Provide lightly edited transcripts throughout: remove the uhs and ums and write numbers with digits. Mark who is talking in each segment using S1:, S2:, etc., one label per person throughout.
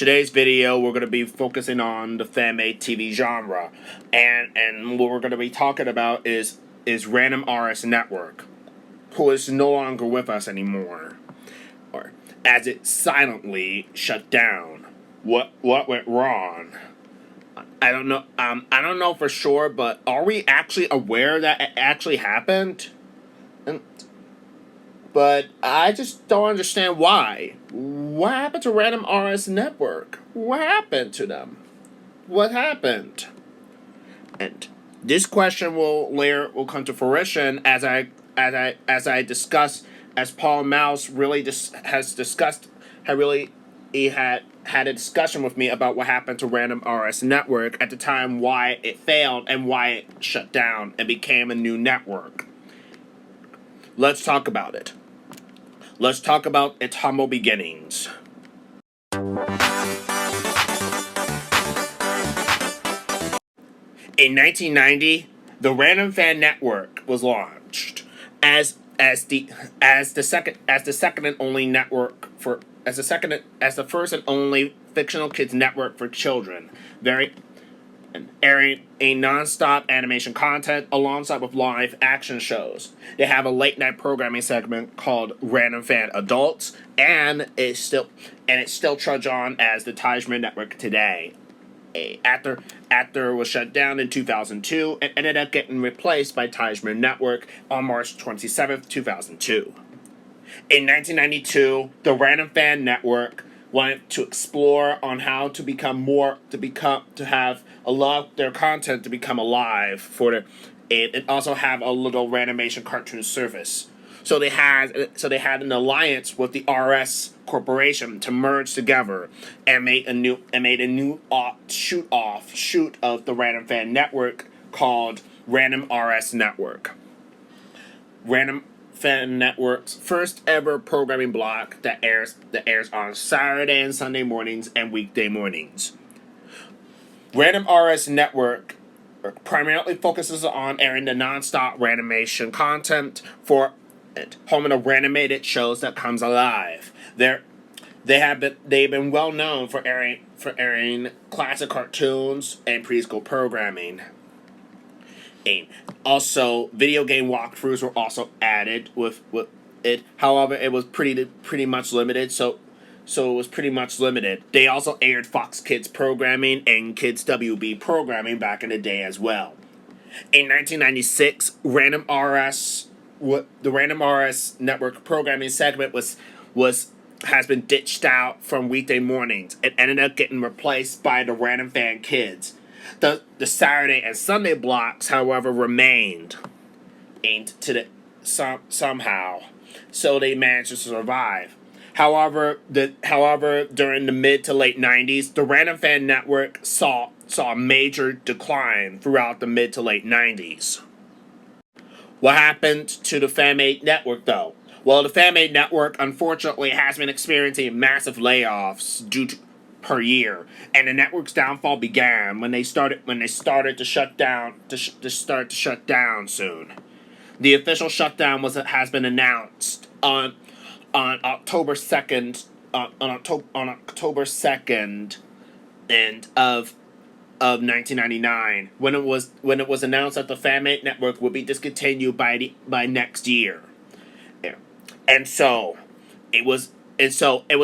S1: Today's video, we're going to be focusing on the fan-made TV genre, and what we're going to be talking about is Random RS Network, who is no longer with us anymore, or as it silently shut down. What went wrong? I don't know. I don't know for sure, but are we actually aware that it actually happened? But I just don't understand why. What happened to Random RS Network? What happened to them? What happened? And this question will come to fruition as I discuss, as Paul Mouse really has discussed, he had a discussion with me about what happened to Random RS Network at the time, why it failed and why it shut down and became a new network. Let's talk about it. Let's talk about its humble beginnings. In 1990, the Random Fan Network was launched as the second and only network for as the first and only fictional kids network for children, airing a non-stop animation content alongside with live action shows. They have a late night programming segment called Random Fan Adults, and it still trudges on as the Tijmen Network today. After it was shut down in 2002, it ended up getting replaced by Tijmen Network on March 27th, 2002. In 1992, the Random Fan Network wanted to explore on how to have a lot of their content to become alive and also have a little randomation cartoon service. So they had an alliance with the RS Corporation to merge together and made a new shoot of the Random Fan Network called Random RS Network. Random Fan Network's first ever programming block that airs on Saturday and Sunday mornings and weekday mornings. Random RS Network primarily focuses on airing the non-stop randomation content for home of randomated shows that comes alive. They've been well known for airing classic cartoons and preschool programming. And also, video game walkthroughs were also added with it. However, it was pretty much limited. So it was pretty much limited. They also aired Fox Kids programming and Kids WB programming back in the day as well. In 1996, the Random RS Network programming segment has been ditched out from weekday mornings. It ended up getting replaced by the Random Fan Kids. The Saturday and Sunday blocks, however, remained somehow, so they managed to survive. However, during the mid to late 90s, the Random Fan Network saw a major decline throughout the mid to late 90s. What happened to the fan-made network, though? Well, the fan-made network, unfortunately, has been experiencing massive layoffs per year, and the network's downfall began when they started to shut down soon. The official shutdown has been announced on October 2nd and of 1999 when it was announced that the fan-made network would be discontinued by next year. Yeah. And so it was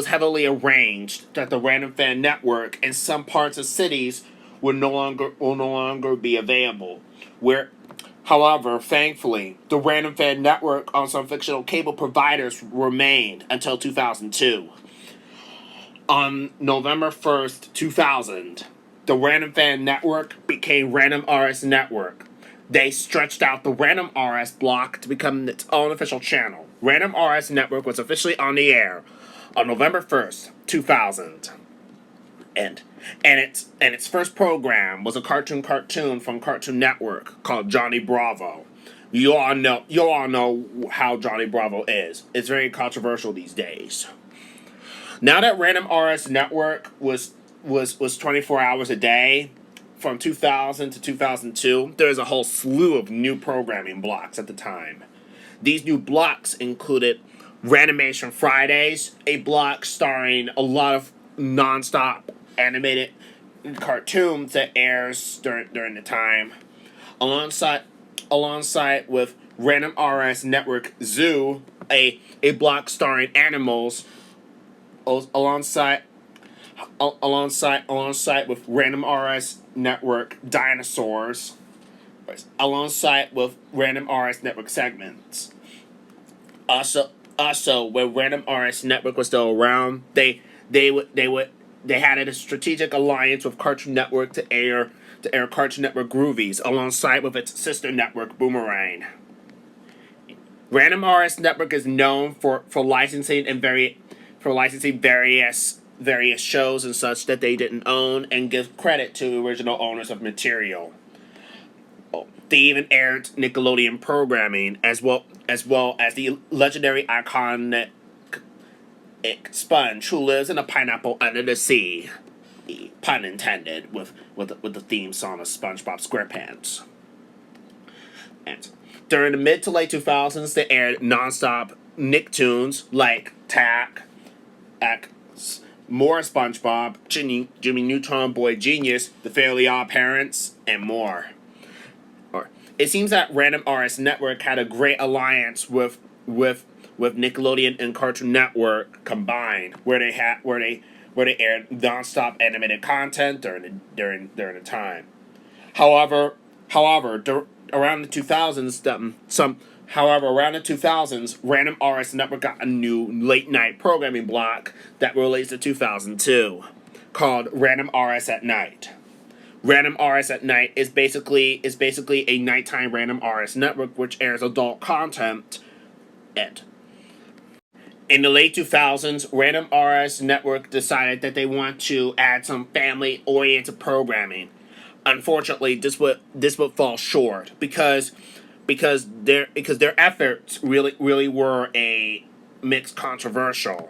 S1: heavily arranged that the Random Fan Network in some parts of cities will no longer be available. However, thankfully, the Random Fan Network on some fictional cable providers remained until 2002. On November 1st, 2000, the Random Fan Network became Random RS Network. They stretched out the Random RS block to become its own official channel. Random RS Network was officially on the air on November 1st, 2000. And its first program was a cartoon from Cartoon Network called Johnny Bravo. You all know how Johnny Bravo is. It's very controversial these days. Now that Random RS Network was 24 hours a day from 2000 to 2002, there's a whole slew of new programming blocks at the time. These new blocks included Randomation Fridays, a block starring a lot of non-stop animated cartoons that airs during the time, alongside with Random RS Network Zoo, a block starring animals, alongside with Random RS Network Dinosaurs, alongside with Random RS Network segments. Also, when Random RS Network was still around, they had a strategic alliance with Cartoon Network to air Cartoon Network Groovies alongside with its sister network Boomerang. Random RS Network is known for licensing various shows and such that they didn't own, and give credit to original owners of material. They even aired Nickelodeon programming as well as the legendary iconic Sponge who lives in a pineapple under the sea. Pun intended with the theme song of SpongeBob SquarePants. And during the mid to late 2000s, they aired non-stop Nicktoons like Tack, more SpongeBob, Jimmy Neutron Boy Genius, The Fairly Odd Parents, and more. It seems that Random RS Network had a great alliance with Nickelodeon and Cartoon Network combined, where they aired non-stop animated content during the time. However, around the 2000s, Random RS Network got a new late night programming block that released in 2002, called Random RS at Night. Random RS at Night is basically a nighttime Random RS Network which airs adult content. In the late 2000s, Random RS Network decided that they want to add some family-oriented programming. Unfortunately, this would fall short because their efforts really were a mixed controversial.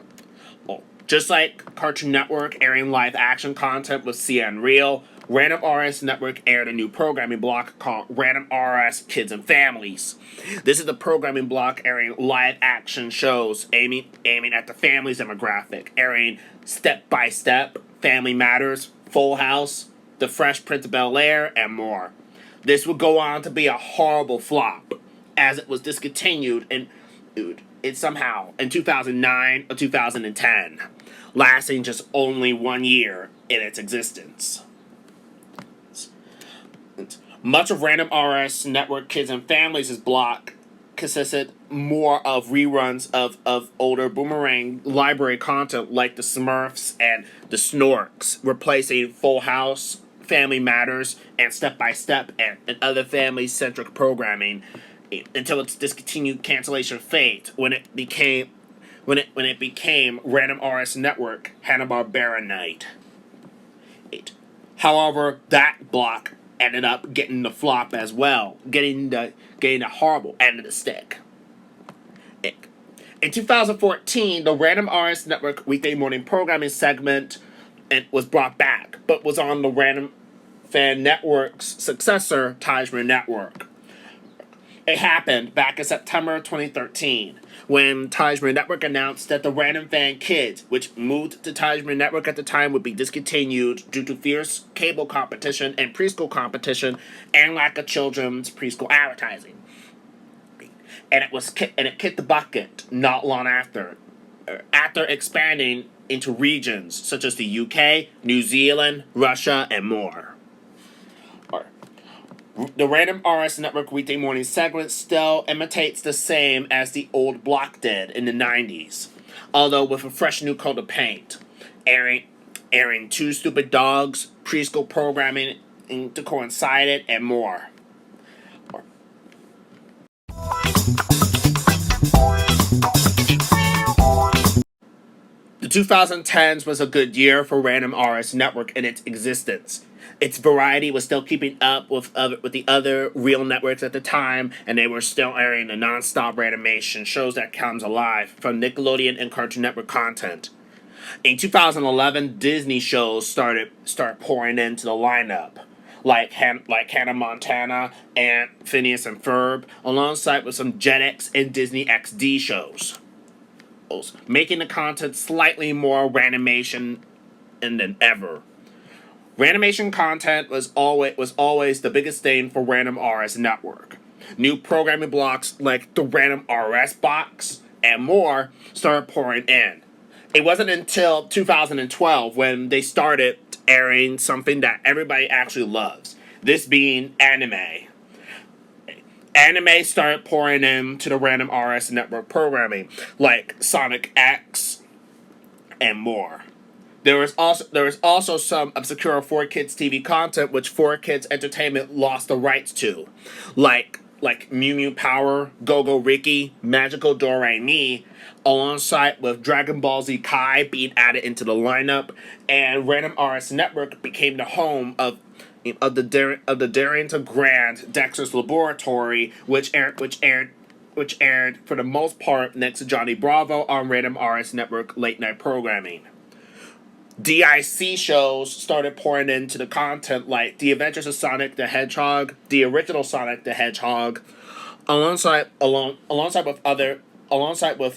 S1: Just like Cartoon Network airing live action content with CN Real, Random RS Network aired a new programming block called Random RS Kids and Families. This is the programming block airing live action shows aiming at the families demographic, airing Step by Step, Family Matters, Full House, The Fresh Prince of Bel-Air, and more. This would go on to be a horrible flop, as it was discontinued in 2009 or 2010, lasting just only 1 year in its existence. Much of Random RS Network Kids and Families' block consisted more of reruns of older Boomerang library content like the Smurfs and the Snorks, replacing Full House, Family Matters, and Step by Step and other family-centric programming until its discontinued cancellation fate when it became Random RS Network Hanna-Barbera Night. However, that block ended up getting the flop as well, getting the horrible end of the stick. In 2014, the Random RS Network weekday morning programming segment was brought back, but was on the Random Fan Network's successor, Tajmer Network. It happened back in September 2013, when Tajmer Network announced that the Random Fan Kids, which moved to Tajmer Network at the time, would be discontinued due to fierce cable competition and preschool competition and lack of children's preschool advertising. And it kicked the bucket not long after expanding into regions such as the UK, New Zealand, Russia, and more. The Random RS Network weekday morning segment still imitates the same as the old block did in the 90s, although with a fresh new coat of paint, airing Two Stupid Dogs, preschool programming to coincide it, and more. The 2010s was a good year for Random RS Network in its existence. Its variety was still keeping up with the other real networks at the time, and they were still airing the non-stop animation shows that comes alive from Nickelodeon and Cartoon Network content. In 2011, Disney shows started pouring into the lineup, like Hannah Montana and Phineas and Ferb, alongside with some Jetix and Disney XD shows, making the content slightly more ranimation than ever. Ranimation content was always the biggest thing for Random RS Network. New programming blocks like the Random RS box and more started pouring in. It wasn't until 2012 when they started airing something that everybody actually loves. This being anime. Anime started pouring into the Random RS Network programming, like Sonic X and more. There was also some obscure 4Kids TV content which 4Kids Entertainment lost the rights to, like Mew Mew Power, Go Go Ricky, Magical Do-Re-Mi, alongside with Dragon Ball Z Kai being added into the lineup, and Random RS Network became the home of the Darrington Grand Dexter's Laboratory, which aired for the most part next to Johnny Bravo on Random RS Network late night programming. DIC shows started pouring into the content like The Adventures of Sonic the Hedgehog, the original Sonic the Hedgehog, alongside with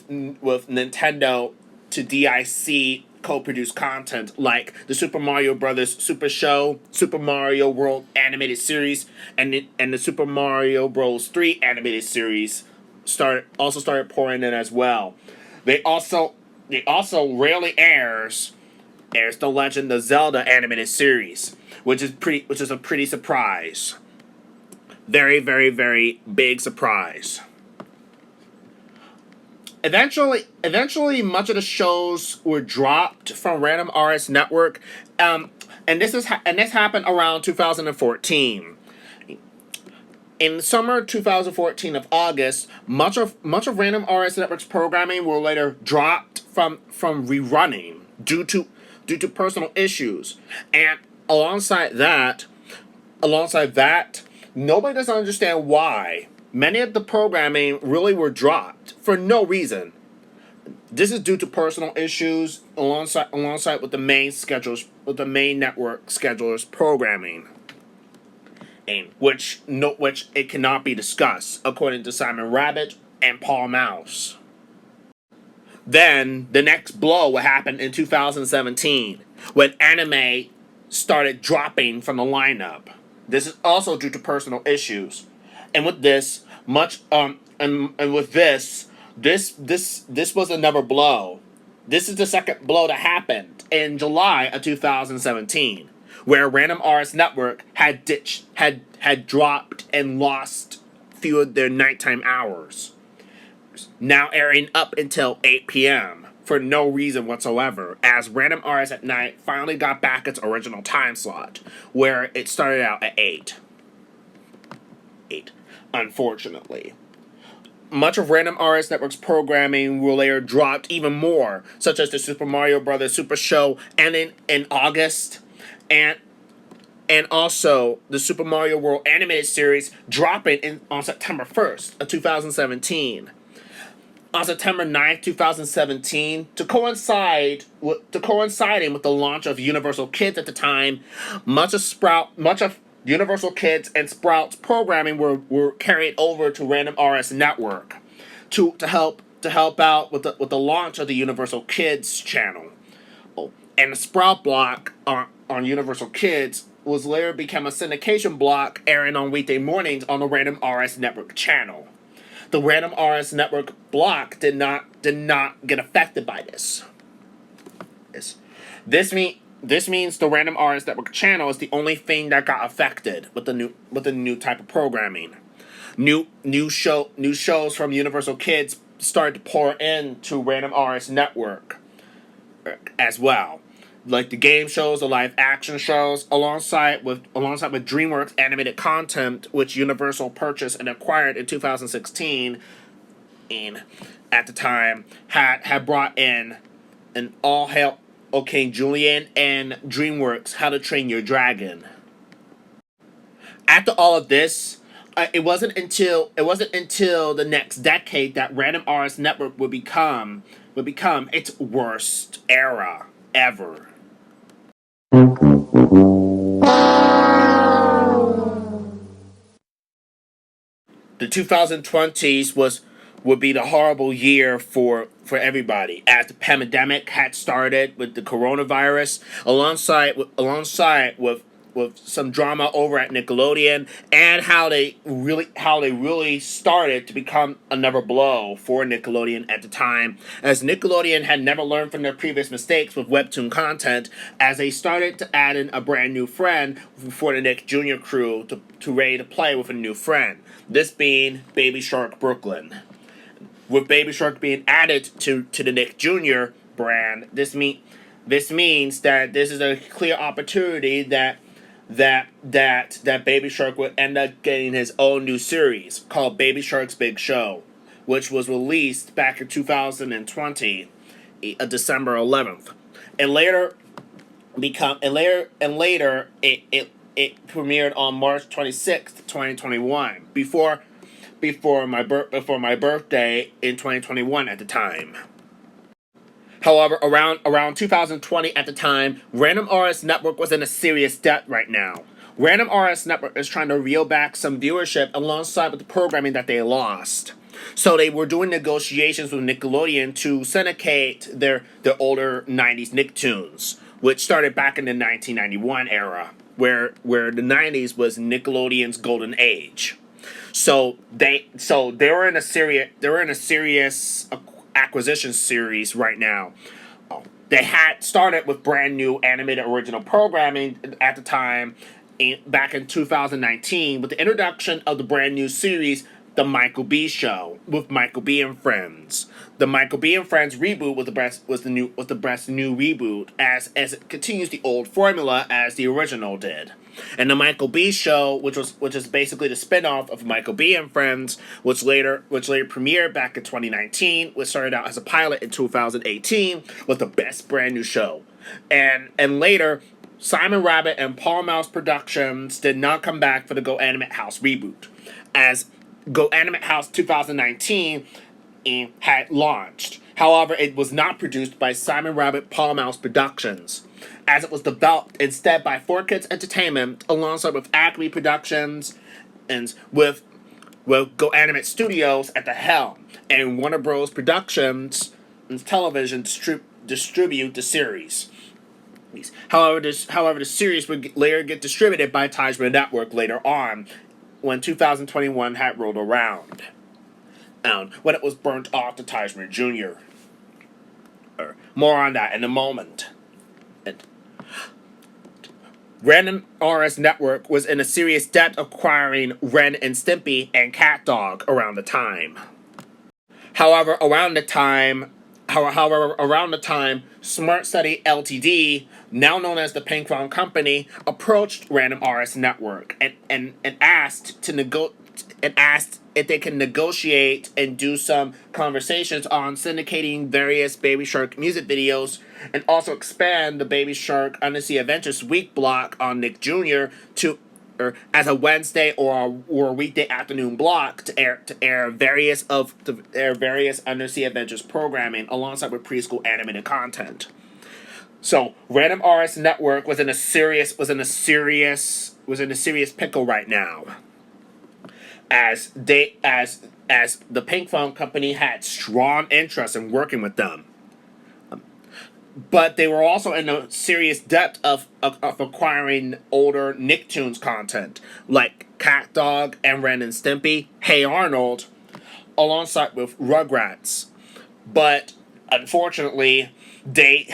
S1: Nintendo to DIC co-produced content like the Super Mario Brothers Super Show, Super Mario World animated series, and the Super Mario Bros. 3 animated series started pouring in as well. They also rarely airs The Legend of Zelda animated series, which is a pretty surprise. Very, very, very big surprise. Eventually, much of the shows were dropped from Random RS Network, and this happened around 2014. In the summer 2014 of August, much of Random RS Network's programming were later dropped from rerunning due to personal issues, and alongside that, nobody doesn't understand why many of the programming really were dropped for no reason. This is due to personal issues alongside with the main network schedulers programming, and which it cannot be discussed, according to Simon Rabbit and Paul Mouse. Then the next blow will happen in 2017 when anime started dropping from the lineup. This is also due to personal issues, and with this this was another blow. This is the second blow that happened in July of 2017, where Random RS Network had dropped and lost few of their nighttime hours, now airing up until 8 p.m. for no reason whatsoever, as Random RS at Night finally got back its original time slot, where it started out at 8. Unfortunately. Much of Random RS Network's programming will later dropped even more, such as the Super Mario Bros. Super Show, and in August, and also the Super Mario World animated series dropping on September 1st of 2017. On September 9th, 2017, coinciding with the launch of Universal Kids at the time, much of Universal Kids and Sprout's programming were carried over to Random RS Network to help out with the launch of the Universal Kids channel. Oh, and the Sprout block on Universal Kids was later become a syndication block airing on weekday mornings on the Random RS Network channel. The Random RS Network block did not get affected by this. This means the Random RS Network channel is the only thing that got affected with the new type of programming. New shows from Universal Kids started to pour into Random RS Network as well, like the game shows, the live action shows, alongside with DreamWorks animated content, which Universal purchased and acquired in 2016, and at the time had brought in an all hail OK Julian and DreamWorks How to Train Your Dragon. After all of this, it wasn't until the next decade that Random RS Network would become its worst era ever. The 2020s would be the horrible year for everybody, as the pandemic had started with the coronavirus, alongside with some drama over at Nickelodeon, and how they really started to become another blow for Nickelodeon at the time, as Nickelodeon had never learned from their previous mistakes with webtoon content, as they started to add in a brand new friend for the Nick Jr. crew to ready to play with a new friend. This being Baby Shark Brooklyn. With Baby Shark being added to the Nick Jr. brand, this means that this is a clear opportunity that Baby Shark would end up getting his own new series called Baby Shark's Big Show, which was released back in 2020, December 11th, and later it premiered on March 26th, 2021, before my birthday in 2021 at the time. However, around 2020 at the time, Random RS Network was in a serious debt right now. Random RS Network is trying to reel back some viewership alongside with the programming that they lost. So they were doing negotiations with Nickelodeon to syndicate their older 90s Nicktoons, which started back in the 1991 era, where the 90s was Nickelodeon's golden age. So they were in a serious acquisition series right now. They had started with brand new animated original programming at the time, back in 2019, with the introduction of the brand new series, The Michael B. Show, with Michael B. and Friends. The Michael B. and Friends reboot was the best new reboot, as it continues the old formula as the original did. And The Michael B. Show, which is basically the spin-off of Michael B. and Friends, which later premiered back in 2019, which started out as a pilot in 2018, was the best brand new show. And later, Simon Rabbit and Paul Mouse Productions did not come back for the Go Animate House reboot, as Go Animate House 2019 had launched. However, it was not produced by Simon Rabbit Paul Mouse Productions, as it was developed instead by 4Kids Entertainment alongside with Acme Productions and with Go Animate Studios at the helm, and Warner Bros. Productions and Television distribute the series. However, the series would later get distributed by Tijman Network later on, when 2021 had rolled around, when it was burnt off to Tijman Jr. More on that in a moment. Random RS Network was in a serious debt acquiring Ren and Stimpy and Cat Dog around the time. However, around the time, Smart Study Ltd., now known as the Pinkfong Company, approached Random RS Network and asked if they can negotiate and do some conversations on syndicating various Baby Shark music videos, and also expand the Baby Shark Undersea Adventures week block on Nick Jr. as a Wednesday or a weekday afternoon block to air various Undersea Adventures programming alongside with preschool animated content. So Random RS Network was in a serious pickle right now, as the Pinkfong Company had strong interest in working with them. But they were also in a serious debt of acquiring older Nicktoons content, like Cat Dog and Ren and Stimpy, Hey Arnold, alongside with Rugrats. But unfortunately, if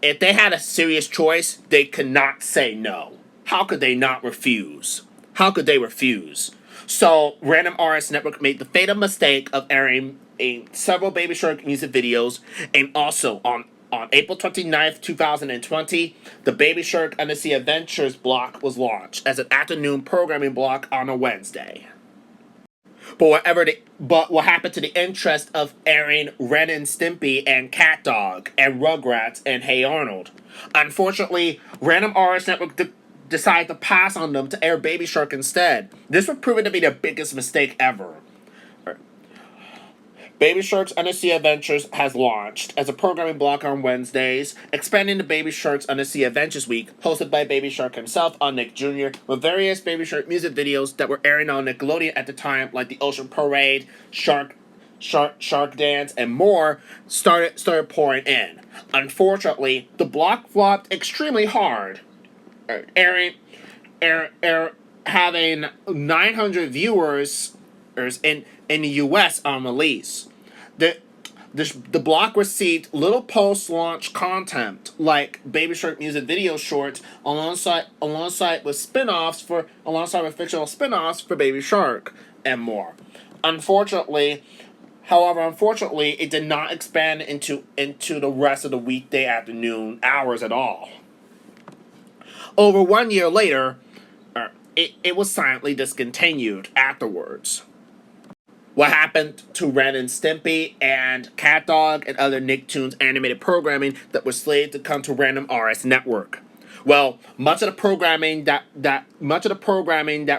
S1: they had a serious choice, they could not say no. How could they not refuse? How could they refuse? So Random RS Network made the fatal mistake of airing several Baby Shark music videos, and also on April 29th, 2020, the Baby Shark Undersea Adventures block was launched as an afternoon programming block on a Wednesday. But what happened to the interest of airing Ren and Stimpy and Cat Dog and Rugrats and Hey Arnold? Unfortunately, Random RS Network decided to pass on them to air Baby Shark instead. This would prove to be the biggest mistake ever. Baby Shark's Undersea Adventures has launched as a programming block on Wednesdays, expanding the Baby Shark's Undersea Adventures Week, hosted by Baby Shark himself on Nick Jr., with various Baby Shark music videos that were airing on Nickelodeon at the time, like the Ocean Parade, Shark Dance, and more, started pouring in. Unfortunately, the block flopped extremely hard, having 900 viewers in the U.S. on release. The block received little post-launch content like Baby Shark music video shorts alongside with fictional spin-offs for Baby Shark and more. Unfortunately, it did not expand into the rest of the weekday afternoon hours at all. Over 1 year later, it was silently discontinued afterwards. What happened to Ren and Stimpy and CatDog and other Nicktoons animated programming that was slated to come to Random RS Network? Well, much of the programming that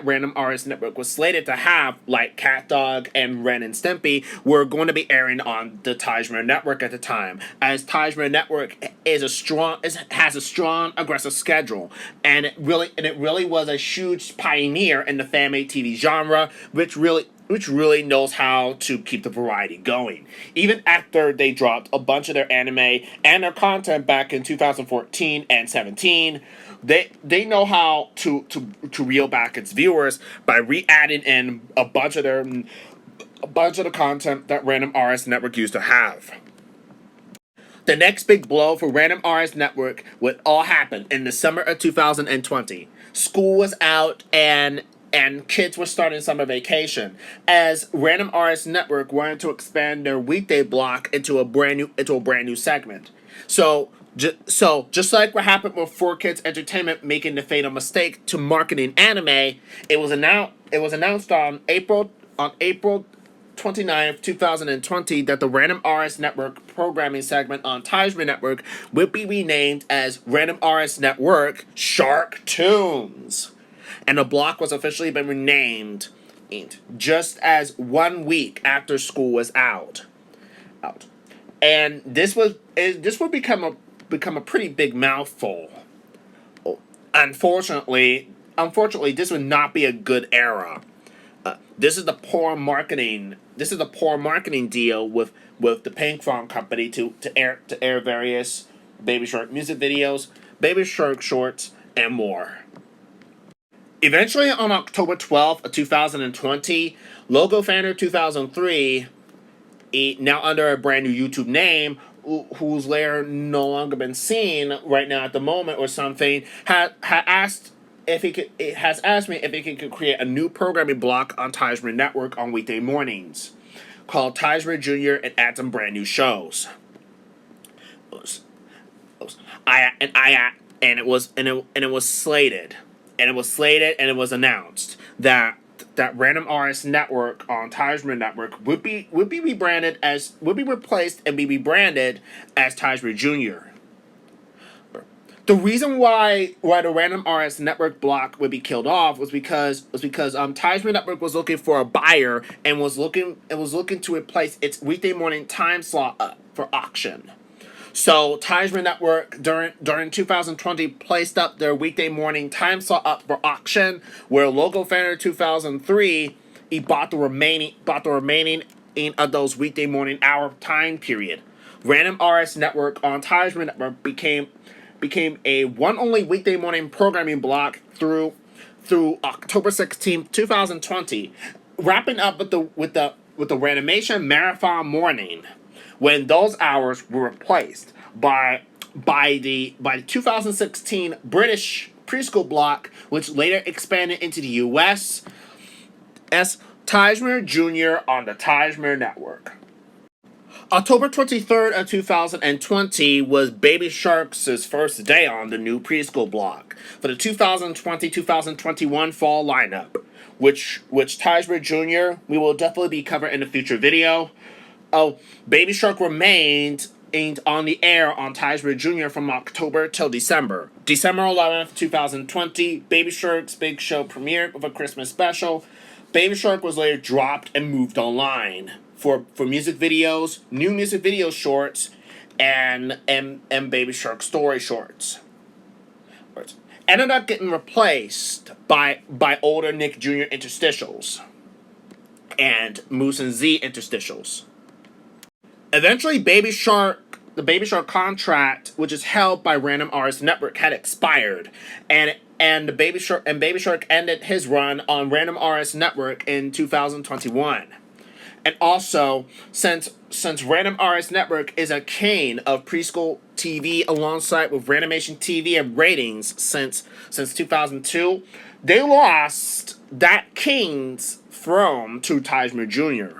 S1: Random RS Network was slated to have, like CatDog and Ren and Stimpy, were going to be airing on the Tajmer Network at the time, as Tajmer Network has a strong, aggressive schedule, and it really was a huge pioneer in the fan-made TV genre, which really knows how to keep the variety going. Even after they dropped a bunch of their anime and their content back in 2014 and 17, they know how to reel back its viewers by re-adding in a bunch of the content that Random RS Network used to have. The next big blow for Random RS Network would all happen in the summer of 2020. School was out and kids were starting summer vacation, as Random RS Network wanted to expand their weekday block into a brand new segment. So just like what happened with 4Kids Entertainment making the fatal mistake to marketing anime, it was announced on April 29th, 2020 that the Random RS Network programming segment on Tajmer Network would be renamed as Random RS Network Sharktoons. And the block was officially been renamed just as 1 week after school was out. And this would become a pretty big mouthful. Unfortunately, this would not be a good era. This is the poor marketing deal with the Pinkfong Company to air various Baby Shark music videos, Baby Shark shorts, and more. Eventually, on October 12th of 2020, Logo Fander 2003, now under a brand new YouTube name, whose layer no longer been seen right now at the moment or something, has asked me if he could create a new programming block on Tajmer Network on weekday mornings, called Tajmer Jr. and add some brand new shows. It was slated. And it was announced that Random RS Network on Tajmer Network would be replaced and be rebranded as Tajmer Jr. The reason why the Random RS Network block would be killed off was because Tajmer Network was looking for a buyer and was looking to replace its weekday morning time slot for auction. So Tajmer Network during 2020 placed up their weekday morning time slot up for auction, where Logo Fander 2003 bought the remaining of those weekday morning hour time period. Random RS Network on Tajmer Network became a one only weekday morning programming block through October 16th, 2020, wrapping up with the Ranimation Marathon Morning, when those hours were replaced by the 2016 British preschool block, which later expanded into the US as Tajmer Jr. on the Tajmer Network. October 23rd of 2020 was Baby Shark's first day on the new preschool block for the 2020-2021 fall lineup, which Tajmer Jr. we will definitely be covering in a future video. Baby Shark remained on the air on Tajmer Jr. from October till December. December 11th, 2020, Baby Shark's big show premiered with a Christmas special. Baby Shark was later dropped and moved online for music videos, new music video shorts, and Baby Shark story shorts. Ended up getting replaced by older Nick Jr. interstitials and Moose and Z interstitials. Eventually, the Baby Shark contract, which is held by Random Artist Network, had expired, and Baby Shark ended his run on Random Artist Network in 2021. And also, since Random Artist Network is a king of preschool TV alongside with Ranimation TV and ratings since 2002, they lost that king's throne to Tajmer Jr.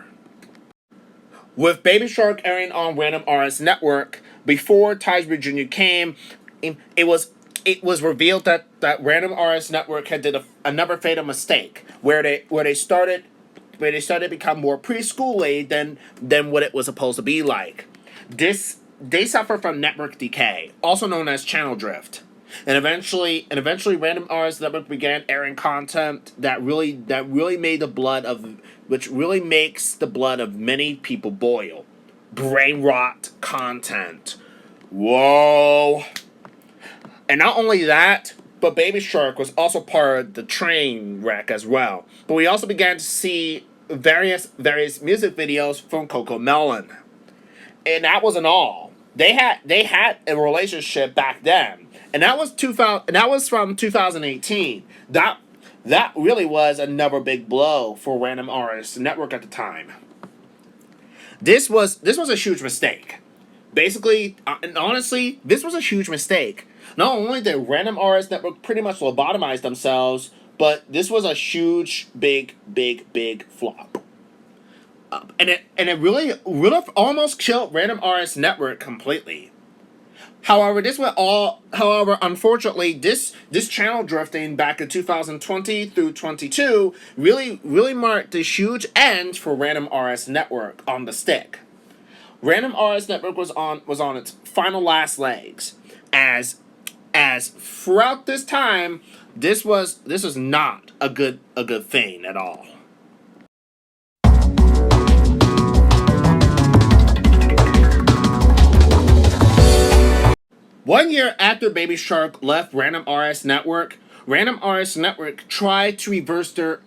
S1: With Baby Shark airing on Random Artist Network before Tajmer Jr. came, it was revealed that Random Artist Network had did another fatal mistake where they started to become more preschool-y than what it was supposed to be like. They suffer from network decay, also known as channel drift. And eventually Random Artist Network began airing content that really made which really makes the blood of many people boil. Brain rot content. Whoa. And not only that, but Baby Shark was also part of the train wreck as well. But we also began to see various music videos from Coco Melon. And that wasn't all. They had a relationship back then. And that was from 2018. That really was another big blow for Random Artists Network at the time. This was a huge mistake. Basically, and honestly, this was a huge mistake. Not only did Random Artists Network pretty much lobotomize themselves, but this was a huge, big flop. And it really almost killed Random Artists Network completely. However, unfortunately, this channel drifting back in 2020 through 22 really marked the huge end for Random Artists Network on the stick. Random Artists Network was on its final last legs, as throughout this time, this was not a good thing at all. One year after Baby Shark left Random Artists Network, Random Artists Network tried to reverse their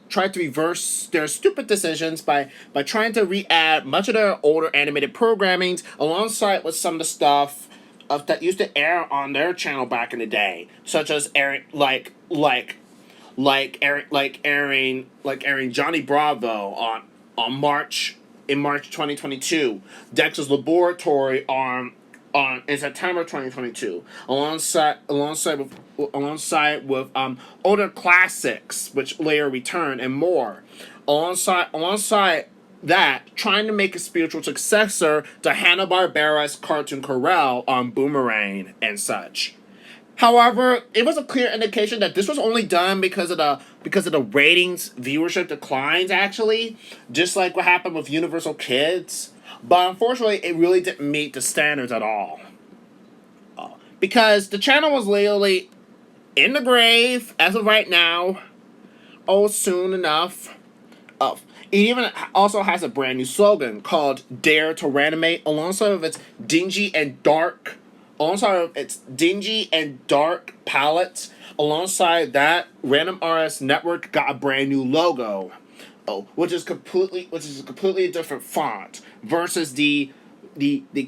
S1: stupid decisions by trying to re-add much of their older animated programmings alongside with some of the stuff that used to air on their channel back in the day, such as airing Johnny Bravo in March 2022, Dexter's Laboratory in September 2022, alongside with older classics which later returned and more. Alongside that, trying to make a spiritual successor to Hanna-Barbera's Cartoon Corral on Boomerang and such. However, it was a clear indication that this was only done because of the ratings viewership declines, actually, just like what happened with Universal Kids. But unfortunately, it really didn't meet the standards at all. Because the channel was literally in the grave as of right now. Oh, soon enough. It even also has a brand new slogan called Dare to Ranimate, alongside of its dingy and dark palettes. Alongside that, Random Artists Network got a brand new logo. Which is a completely different font versus the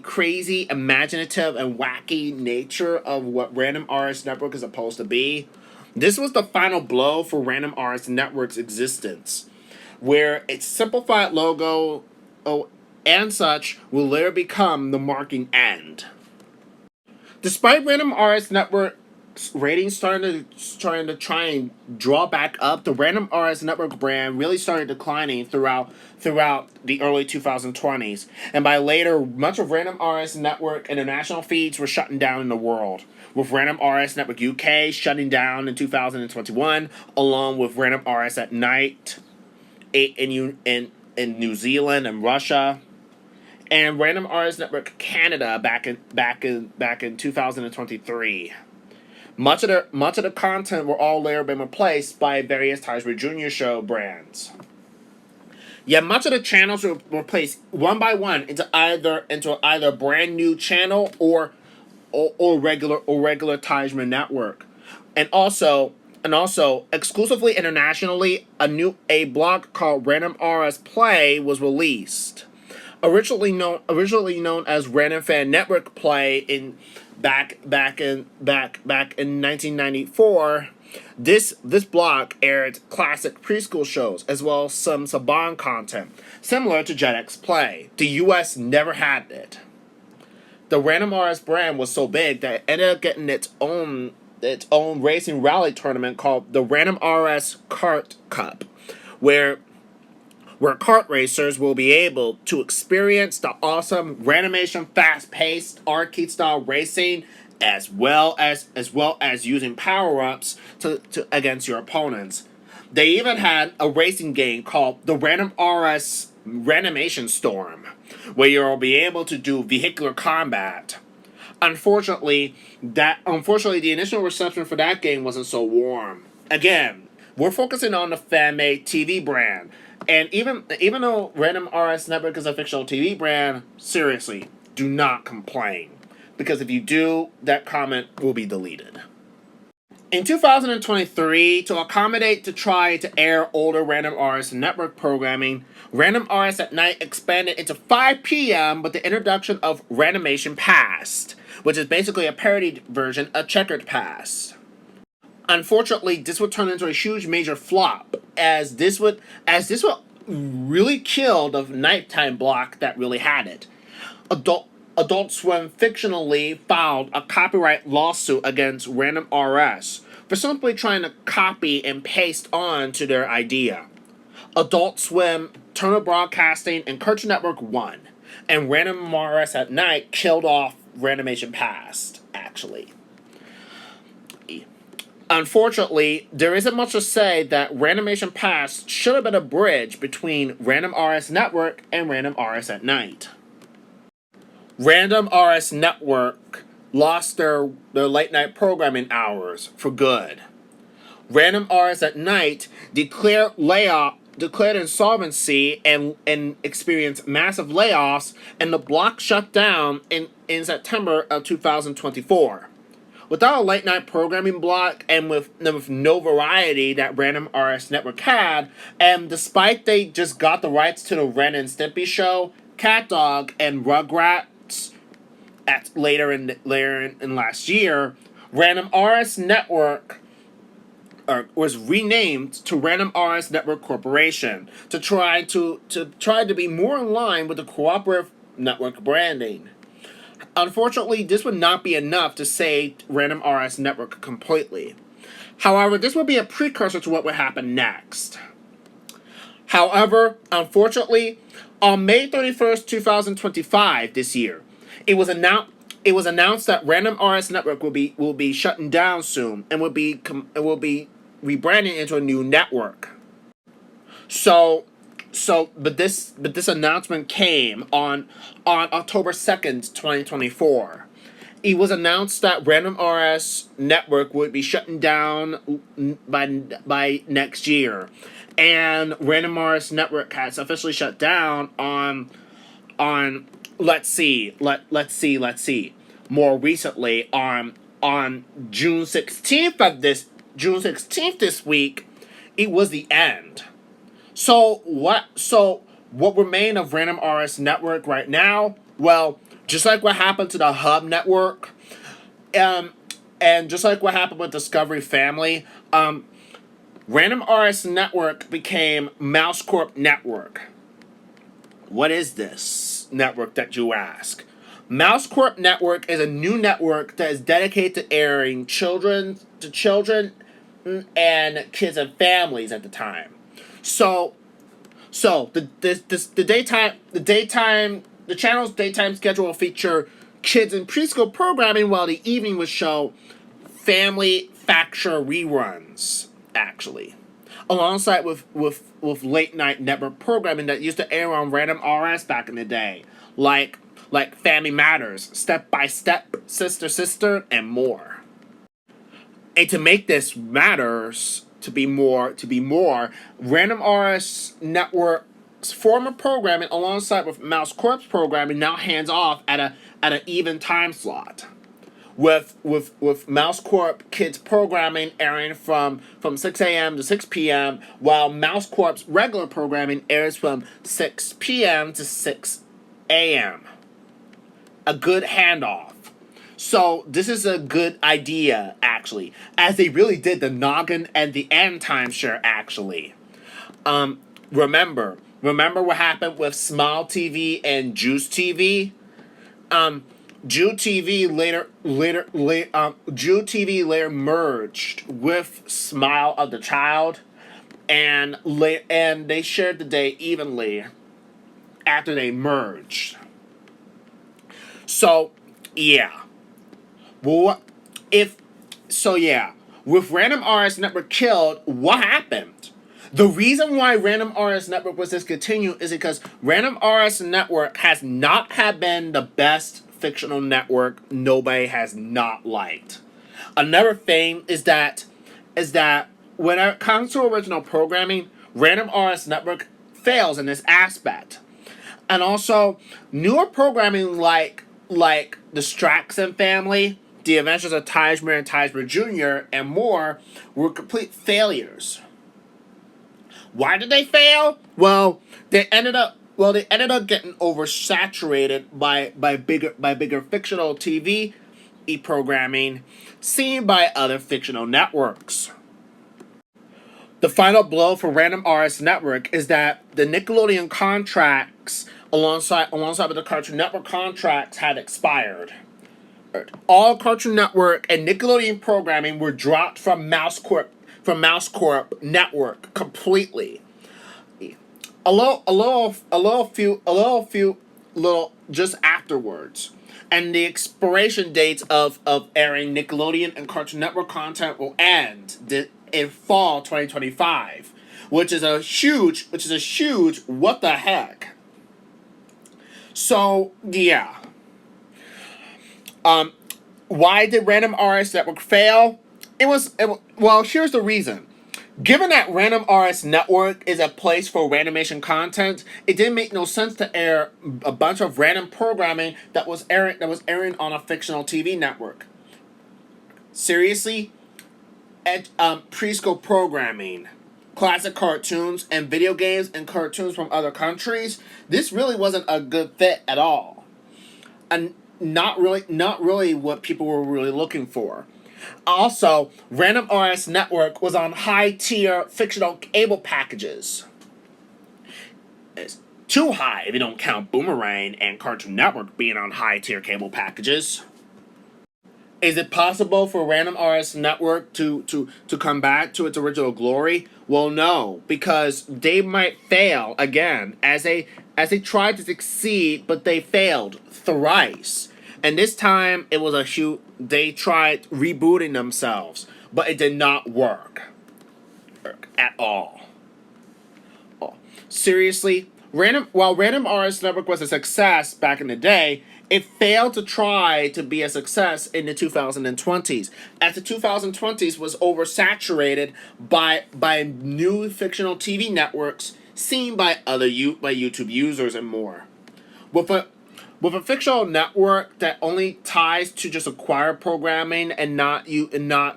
S1: crazy, imaginative, and wacky nature of what Random Artists Network is supposed to be. This was the final blow for Random Artists Network's existence, where its simplified logo and such will later become the marking end. Despite Random Artists Network ratings starting to try and draw back up, the Random Artists Network brand really started declining throughout the early 2020s, and by later, much of Random Artists Network international feeds were shutting down in the world, with Random Artists Network UK shutting down in 2021, along with Random Artists at Night in New Zealand and Russia, and Random Artists Network Canada back in 2023. Much of the content were all later been replaced by various Tajmer Jr. show brands. Yet much of the channels were placed one by one into either a brand new channel or regular Tijman network, and also exclusively internationally, a blog called Random RS Play was released. Originally known as Random Fan Network Play in back in 1994. This blog aired classic preschool shows as well as some Saban content, similar to JetX Play. The US never had it. The Random RS brand was so big that it ended up getting its own racing rally tournament called the Random RS Kart Cup, where kart racers will be able to experience the awesome randomation fast-paced arcade-style racing as well as using power-ups to against your opponents. They even had a racing game called the Random RS Randomation Storm, where you'll be able to do vehicular combat. Unfortunately, the initial reception for that game wasn't so warm. Again, we're focusing on the fan-made TV brand, and even though Random RS Network is a fictional TV brand, seriously, do not complain, because if you do, that comment will be deleted. In 2023, to accommodate to try to air older Random RS Network programming, Random RS at Night expanded into 5 p.m. with the introduction of Randomation Past, which is basically a parody version of Checkered Past. Unfortunately, this would turn into a huge major flop, as this would really kill the nighttime block that really had it. Adult Swim fictionally filed a copyright lawsuit against Random RS for simply trying to copy and paste on to their idea. Adult Swim, Turner Broadcasting, and Cartoon Network won, and Random RS at Night killed off Randomation Past, actually. Unfortunately, there isn't much to say that Randomation Past should have been a bridge between Random RS Network and Random RS at Night. Random RS Network lost their late night programming hours for good. Random RS at Night declared insolvency and experienced massive layoffs, and the block shut down in September of 2024. Without a late night programming block and with no variety that Random RS Network had, and despite they just got the rights to the Ren and Stimpy show, Cat Dog, and Rugrats later in last year, Random RS Network was renamed to Random RS Network Corporation to try to be more in line with the cooperative network branding. Unfortunately, this would not be enough to save Random RS Network completely. However, this would be a precursor to what would happen next. However, unfortunately, on May 31st, 2025 this year, it was announced that Random RS Network will be shutting down soon and will be rebranding into a new network. But this announcement came on October 2nd, 2024. It was announced that Random RS Network would be shutting down by next year, and Random RS Network has officially shut down on let's see more recently on June 16th this week. It was the end. So what remained of Random RS Network right now? Well, just like what happened to the Hub Network, and just like what happened with Discovery Family, Random RS Network became Mouse Corp Network. What is this network, that you ask? Mouse Corp Network is a new network that is dedicated to airing children and kids and families at the time. So the channel's daytime schedule will feature kids and preschool programming, while the evening would show family facture reruns, actually, alongside with late night network programming that used to air on Random RS back in the day, like Family Matters, Step by Step, Sister, and more. And to make this matters to be more, Random RS Network Network's former programming alongside with Mouse Corp's programming now hands off at an even time slot. With Mouse Corp Kids programming airing from 6 a.m. to 6 p.m., while Mouse Corp's regular programming airs from 6 p.m. to 6 a.m. A good handoff. So this is a good idea, actually, as they really did the Noggin and the End timeshare, actually. Remember what happened with Smile TV and Juice TV? Jew TV later merged with Smile of the Child, and they shared the day evenly after they merged. So yeah, well, with Random RS Network killed, what happened? The reason why Random RS Network was discontinued is because Random RS Network has not had been the best fictional network nobody has not liked. Another thing is that when it comes to original programming, Random RS Network fails in this aspect. And also, newer programming like the Straxon Family, The Adventures of Tajmer and Tajmer Jr., and more were complete failures. Why did they fail? Well, they ended up getting oversaturated by bigger fictional TV programming seen by other fictional networks. The final blow for Random RS Network is that the Nickelodeon contracts alongside with the Cartoon Network contracts had expired. All Cartoon Network and Nickelodeon programming were dropped from Mouse Corp Network completely. A little few just afterwards, and the expiration dates of airing Nickelodeon and Cartoon Network content will end in fall 2025, which is a huge what the heck. So yeah. Why did Random RS Network fail? Well, here's the reason. Given that Random RS Network is a place for randomation content, it didn't make no sense to air a bunch of random programming that was airing on a fictional TV network. Seriously? Preschool programming, classic cartoons, and video games and cartoons from other countries, this really wasn't a good fit at all. And not really what people were really looking for. Also, Random RS Network was on high-tier fictional cable packages. It's too high if you don't count Boomerang and Cartoon Network being on high-tier cable packages. Is it possible for Random RS Network to come back to its original glory? Well, no, because they might fail again as they tried to succeed, but they failed thrice. And this time it was they tried rebooting themselves, but it did not work at all. Oh, seriously, while Random RS Network was a success back in the day, it failed to try to be a success in the 2020s, as the 2020s was oversaturated by new fictional TV networks seen by YouTube users and more. With a fictional network that only ties to just acquired programming and not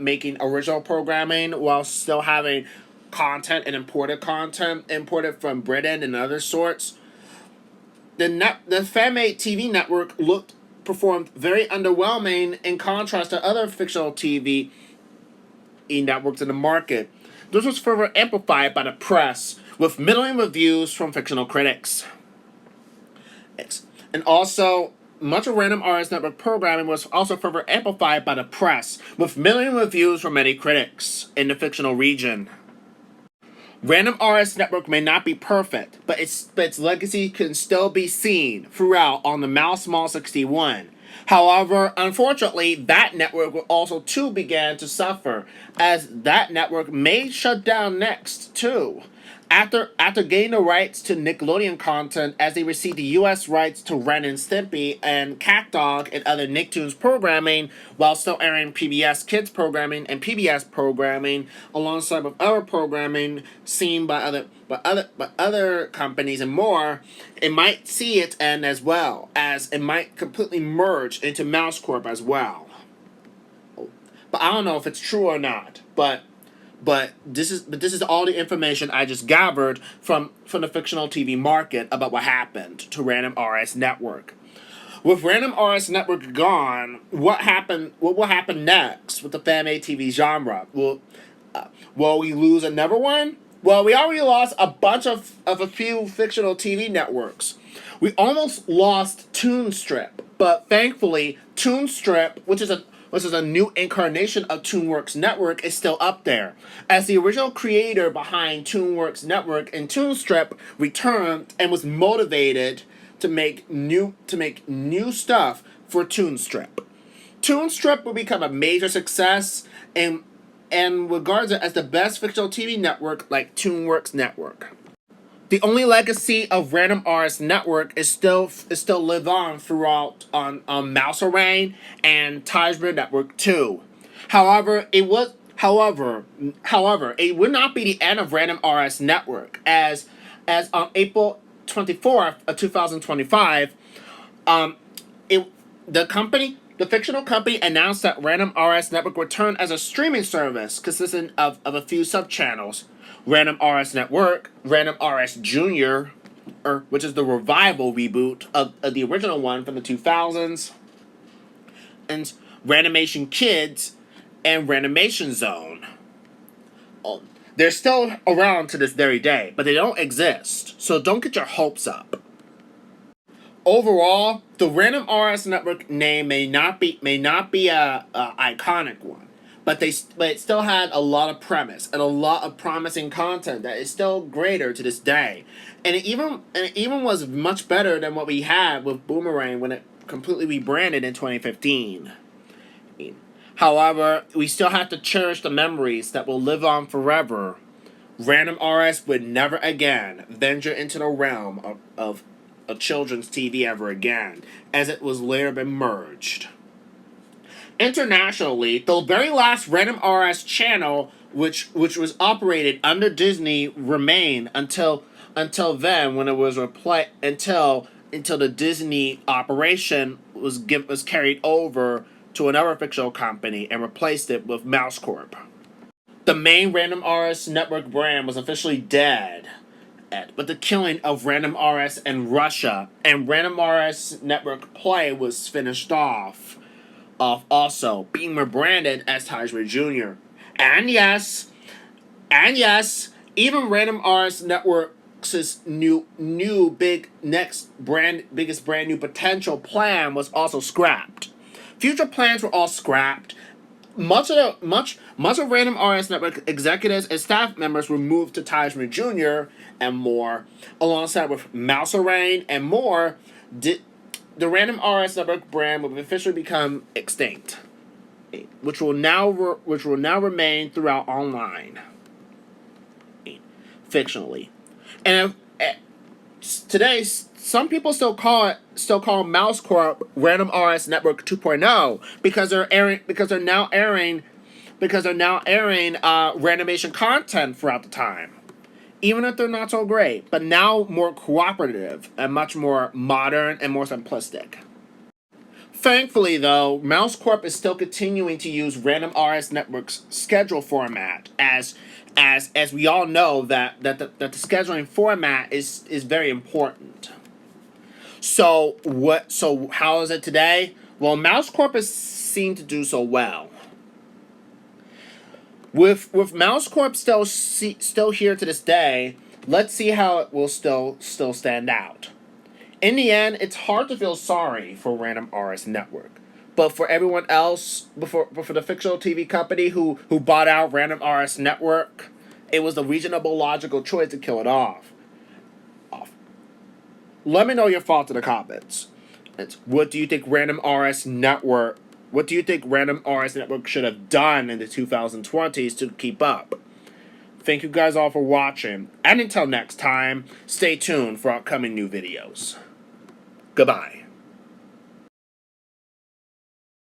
S1: making original programming while still having content and imported from Britain and other sorts, the fan-made TV network performed very underwhelming in contrast to other fictional TV networks in the market. This was further amplified by the press, with middling reviews from fictional critics. And also, much of Random RS Network programming was also further amplified by the press, with middling reviews from many critics in the fictional region. Random RS Network may not be perfect, but its legacy can still be seen throughout on the Mouse Mall 61. However, unfortunately, that network will also too began to suffer, as that network may shut down next too, After gaining the rights to Nickelodeon content, as they received the U.S. rights to Ren and Stimpy and CatDog and other Nicktoons programming, while still airing PBS Kids programming and PBS programming, alongside with other programming seen by other companies and more, it might see its end as well, as it might completely merge into Mouse Corp as well. But I don't know if it's true or not. But this is all the information I just gathered from the fictional TV market about what happened to Random RS Network. With Random RS Network gone, what will happen next with the fan-made TV genre? Will we lose another one? Well, we already lost a few fictional TV networks. We almost lost Toonstrip, but thankfully Toonstrip, which is a new incarnation of Toonworks Network, is still up there, as the original creator behind Toonworks Network and Toonstrip returned and was motivated to make new stuff for Toonstrip. Toonstrip will become a major success and regards it as the best fictional TV network like Toonworks Network. The only legacy of Random RS Network is still live on throughout on Mouse-A-Rain and Tajmer Network 2. However, it would not be the end of Random RS Network, as on April 24th of 2025, the fictional company announced that Random RS Network would return as a streaming service consisting of a few sub-channels. Random RS Network, Random RS Junior, which is the revival reboot of the original one from the 2000s, and Ranimation Kids and Ranimation Zone. They're still around to this very day, but they don't exist, so don't get your hopes up. Overall, the Random RS Network name may not be a iconic one. But it still had a lot of premise and a lot of promising content that is still greater to this day, and it even was much better than what we had with Boomerang when it completely rebranded in 2015. However, we still have to cherish the memories that will live on forever. Random RS would never again venture into the realm of children's TV ever again, as it was later been merged. Internationally, the very last Random RS channel, which was operated under Disney, remained until then, when it was until the Disney operation was carried over to another fictional company and replaced it with Mouse Corp. The main Random RS Network brand was officially dead with the killing of Random RS in Russia, and Random RS Network Play was finished off. Also being rebranded as Tajmer Jr. And yes, even Random RS Network's biggest brand new potential plan was also scrapped. Future plans were all scrapped. Much of Random RS Network executives and staff members were moved to Tajmer Jr. and more, alongside with Mouse-A-Rain and more. The Random RS Network brand will officially become extinct, which will now remain throughout online, fictionally. And today, some people still call Mouse Corp Random RS Network 2.0 because they're now airing Ranimation content throughout the time. Even if they're not so great, but now more cooperative and much more modern and more simplistic. Thankfully, though, Mouse Corp is still continuing to use Random RS Network's schedule format, as we all know that the scheduling format is very important. So how is it today? Well, Mouse Corp has seemed to do so well. With Mouse Corp still here to this day, let's see how it will still stand out. In the end, it's hard to feel sorry for Random RS Network, but for everyone else, for the fictional TV company who bought out Random RS Network, it was the reasonable, logical choice to kill it off. Let me know your thoughts in the comments. What do you think Random RS Network should have done in the 2020s to keep up? Thank you guys all for watching, and until next time, stay tuned for upcoming new videos. Goodbye.